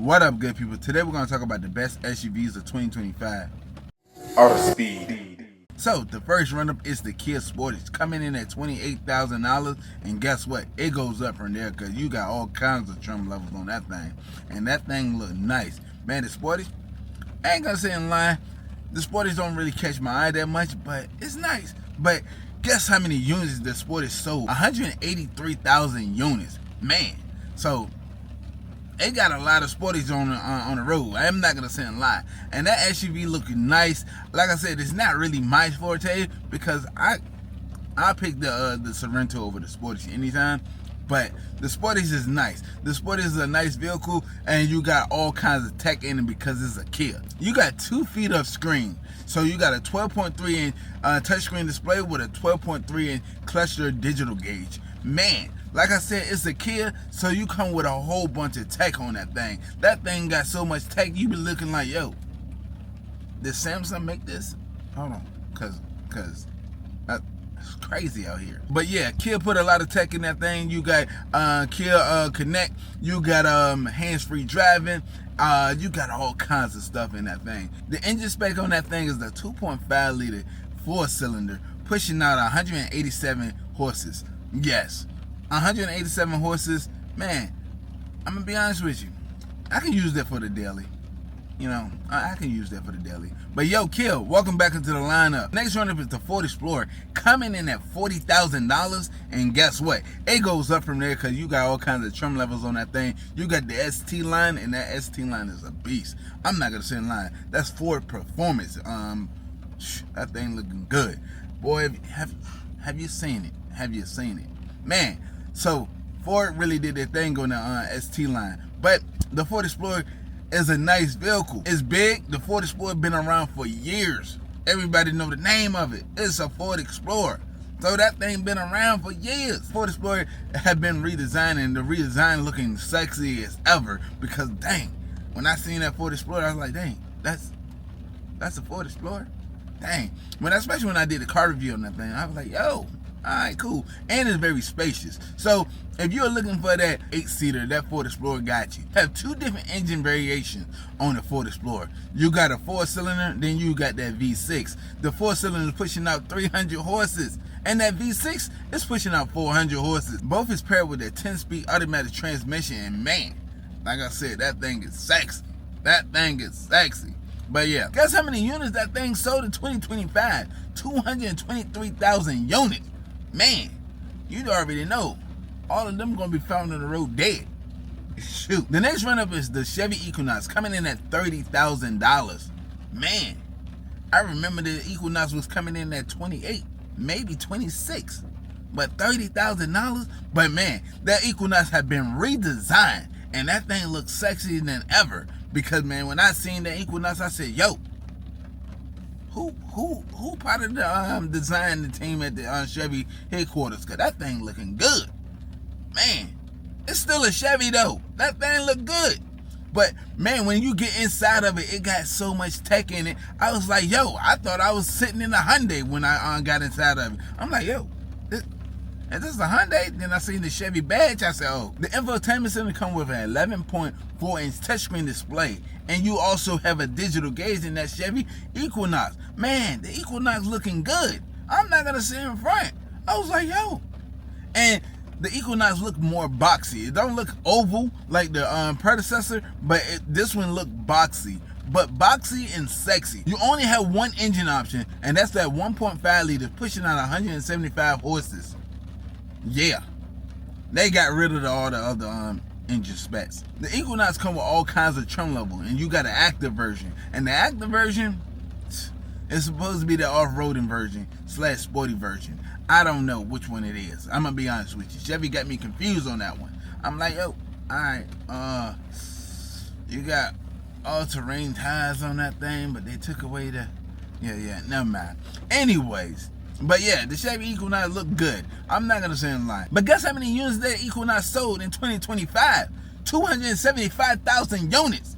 What up, good people? Today we're going to talk about the best SUVs of 2025. Artofspeedd. So, the first run-up is the Kia Sportage, coming in at $28,000, and guess what? It goes up from there because you got all kinds of trim levels on that thing, and that thing look nice. Man, the Sportage, I ain't gonna say in line, the Sportage don't really catch my eye that much, but it's nice. But guess how many units the Sportage sold? 183,000 units. Man, so it got a lot of Sportages on the road. I'm not gonna say in lie. And that SUV looking nice. Like I said, it's not really my forte because I pick the Sorento over the Sportage anytime. But the Sportage is nice. The Sportage is a nice vehicle, and you got all kinds of tech in it because it's a Kia. You got 2 feet of screen. So you got a 12.3 inch touchscreen display with a 12.3 inch cluster digital gauge. Man, like I said, it's a Kia, so you come with a whole bunch of tech on that thing. That thing got so much tech, you be looking like, yo, did Samsung make this? Hold on, cause it's crazy out here. But yeah, Kia put a lot of tech in that thing. You got Kia Connect, you got hands-free driving, you got all kinds of stuff in that thing. The engine spec on that thing is the 2.5 liter 4-cylinder, pushing out 187 horses. Yes, 187 horses. Man, I'm gonna be honest with you, I can use that for the daily. You know, I can use that for the daily. But yo, Kia, welcome back into the lineup. Next runner is the Ford Explorer, coming in at $40,000, and guess what? It goes up from there because you got all kinds of trim levels on that thing. You got the ST line, and that ST line is a beast. I'm not gonna say in line. That's Ford Performance. That thing looking good, boy. Have you seen it? Have you seen it, man? So Ford really did their thing on the ST line. But the Ford Explorer is a nice vehicle. It's big. The Ford Explorer been around for years. Everybody know the name of it. It's a Ford Explorer. So that thing been around for years. Ford Explorer have been redesigned, and the redesign looking sexy as ever. Because dang, when I seen that Ford Explorer, I was like, dang, that's a Ford Explorer. Dang. Especially when I did a car review on that thing, I was like, yo, alright, cool. And it's very spacious. So if you're looking for that 8-seater, that Ford Explorer got you. Have 2 different engine variations on the Ford Explorer. You got a 4-cylinder, then you got that V6. The 4-cylinder is pushing out 300 horses, and that V6 is pushing out 400 horses. Both is paired with a 10-speed automatic transmission, and man, like I said, that thing is sexy. That thing is sexy. But yeah, guess how many units that thing sold in 2025? 223,000 units. Man, you already know. All of them gonna be found on the road dead. Shoot. The next run-up is the Chevy Equinox, coming in at $30,000. Man, I remember the Equinox was coming in at 28, maybe 26. But $30,000? But man, that Equinox had been redesigned, and that thing looks sexier than ever. Because man, when I seen the Equinox, I said, yo, who part of the design the team at the Chevy headquarters? Cause that thing looking good. Man, it's still a Chevy though. That thing look good. But man, when you get inside of it, it got so much tech in it. I was like, yo, I thought I was sitting in a Hyundai when I got inside of it. I'm like, yo, is this a Hyundai? Then I seen the Chevy badge. I said, oh. The infotainment center come with an 11.4 inch touchscreen display, and you also have a digital gauge in that Chevy Equinox. Man, the Equinox looking good. I'm not gonna sit in front. I was like, yo. And the Equinox look more boxy. It don't look oval like the predecessor, but this one look boxy. But boxy and sexy. You only have one engine option, and that's that 1.5 liter pushing out 175 horses. Yeah, they got rid of all the other engine specs. The Equinox come with all kinds of trim level, and you got an active version. And the active version is supposed to be the off-roading version / sporty version. I don't know which one it is. I'm gonna be honest with you. Chevy got me confused on that one. I'm like, yo, alright, you got all-terrain tires on that thing, but they took away the never mind. Anyways, but yeah, the Chevy Equinox look good. I'm not gonna say in line. But guess how many units that Equinox sold in 2025? 275,000 units.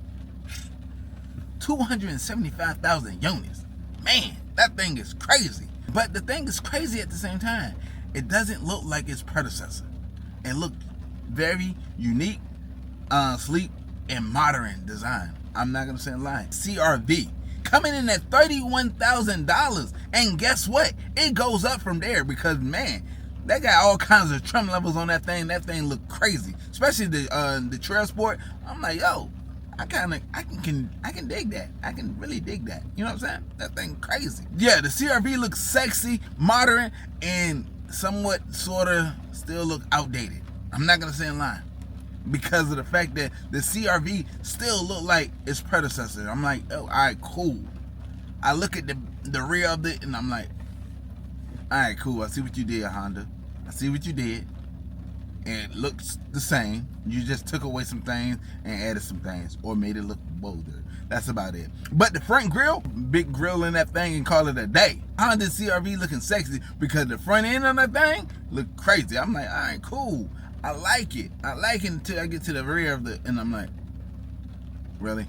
275,000 units. Man, that thing is crazy. But the thing is crazy at the same time. It doesn't look like its predecessor. It looked very unique, sleek, and modern design. I'm not gonna say a lie. CRV coming in at $31,000, and guess what? It goes up from there because man, they got all kinds of trim levels on that thing. That thing look crazy, especially the Trail Sport. I'm like, yo, I can dig that. I can really dig that. You know what I'm saying? That thing crazy. Yeah, the CRV looks sexy, modern, and somewhat sorta still look outdated. I'm not gonna say a lie, because of the fact that the CRV still look like its predecessor. I'm like, oh, all right, cool. I look at the rear of it and I'm like, all right, cool. I see what you did, Honda. I see what you did. And it looks the same. You just took away some things and added some things, or made it look bolder. That's about it. But the front grille, big grill in that thing, and call it a day. Honda CRV looking sexy because the front end on that thing look crazy. I'm like, all right, cool. I like it. I like it until I get to the rear of and I'm like, really?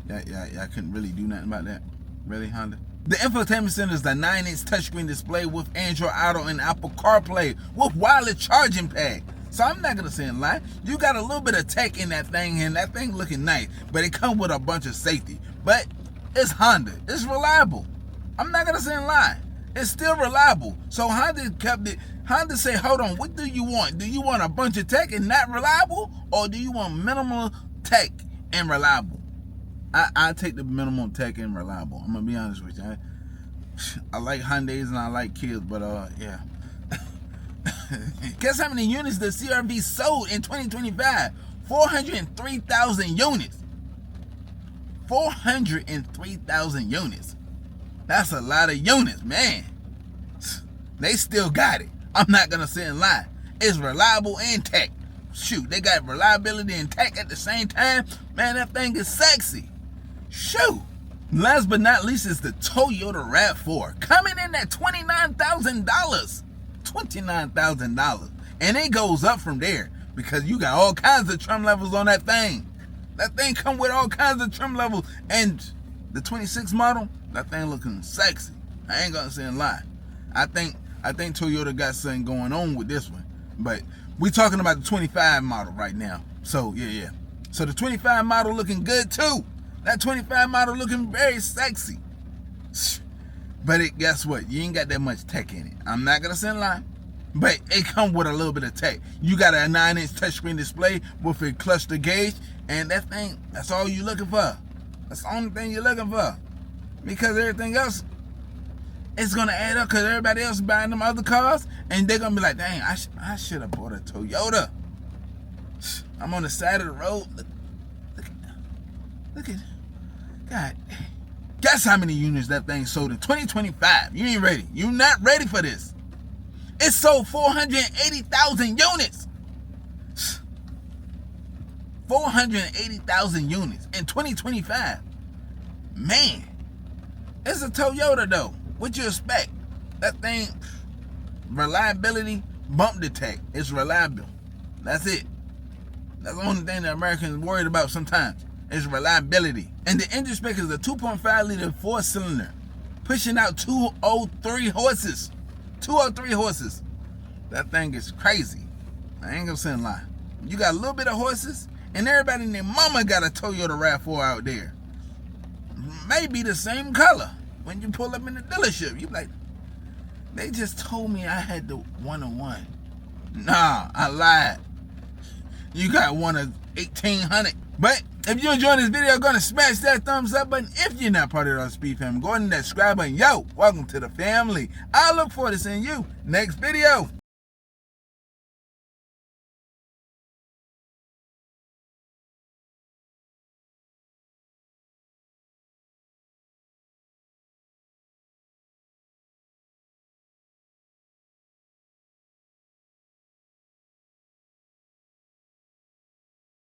Yeah, I couldn't really do nothing about that. Really, Honda? The infotainment center is the 9-inch touchscreen display with Android Auto and Apple CarPlay with wireless charging pad. So I'm not gonna say a lie. You got a little bit of tech in that thing, and that thing looking nice, but it comes with a bunch of safety. But it's Honda. It's reliable. I'm not gonna say a lie. It's still reliable. So Honda kept it. Honda say, hold on, what do you want? Do you want a bunch of tech and not reliable? Or do you want minimal tech and reliable? I take the minimal tech and reliable. I'm gonna be honest with you. I like Hyundais and I like Kias, but yeah. Guess how many units the CRV sold in 2025? 403,000 units. 403,000 units. That's a lot of units, man. They still got it. I'm not gonna say a lie. It's reliable and tech. Shoot, they got reliability and tech at the same time. Man, that thing is sexy. Shoot. Last but not least is the Toyota RAV4, coming in at $29,000. $29,000. And it goes up from there because you got all kinds of trim levels on that thing. That thing come with all kinds of trim levels. And the 26 model, that thing looking sexy. I ain't gonna say a lie. I think Toyota got something going on with this one. But we talking about the 25 model right now. So yeah. So the 25 model looking good too. That 25 model looking very sexy. But guess what? You ain't got that much tech in it. I'm not gonna say a lie. But it come with a little bit of tech. You got a 9-inch touchscreen display with a cluster gauge, and that thing, that's all you looking for. That's the only thing you're looking for. Because everything else, it's gonna add up because everybody else is buying them other cars, and they're gonna be like, dang, I should have bought a Toyota. I'm on the side of the road. Look at God. Guess how many units that thing sold in 2025? You ain't ready. You're not ready for this. It sold 480,000 units. 480,000 units in 2025. Man, it's a Toyota though. What you expect? That thing, reliability, bump detect. It's reliable. That's it. That's the only thing that Americans worried about sometimes. Is reliability. And the engine spec is a 2.5 liter 4-cylinder, pushing out 203 horses. 203 horses. That thing is crazy. I ain't gonna say a lie. You got a little bit of horses, and everybody and their mama got a Toyota RAV4 out there. Maybe the same color. When you pull up in the dealership, you like, they just told me I had the 101. Nah, I lied. You got one of 1,800. But if you enjoyed this video, go and smash that thumbs up button. If you're not part of the Artofspeedd family, go ahead and that subscribe button. Yo, welcome to the family. I look forward to seeing you next video.